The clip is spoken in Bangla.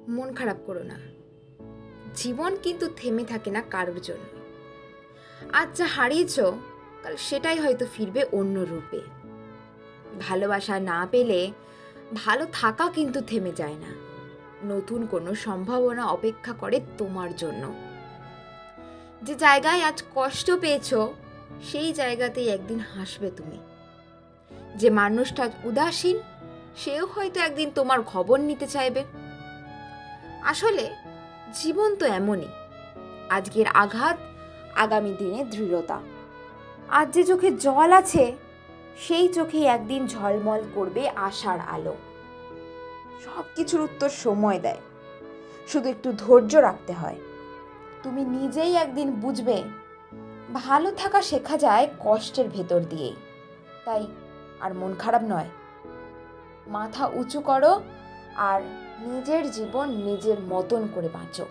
মন খারাপ করো না। জীবন কিন্তু থেমে থাকে না কারোর জন্য। আজ যা হারিয়েছ, কাল সেটাই হয়তো ফিরবে অন্য রূপে। ভালোবাসা না পেলে ভালো থাকা কিন্তু থেমে যায় না। নতুন কোনো সম্ভাবনা অপেক্ষা করে তোমার জন্য। যে জায়গায় আজ কষ্ট পেয়েছো, সেই জায়গাতেই একদিন হাসবে তুমি। যে মানুষটা আজ উদাসীন, সেও হয়তো একদিন তোমার খবর নিতে চাইবে। আসলে জীবন তো এমনই। আজকের আঘাত, আগামী দিনে দৃঢ়তা। আজ যে চোখে জল আছে, সেই চোখেই একদিন ঝলমল করবে আশার আলো। সব কিছুর উত্তর সময় দেয়, শুধু একটু ধৈর্য রাখতে হয়। তুমি নিজেই একদিন বুঝবে, ভালো থাকা শেখা যায় কষ্টের ভেতর দিয়েই। তাই আর মন খারাপ নয়, মাথা উঁচু করো আর নিজের জীবন নিজের মতন করে বাঁচো।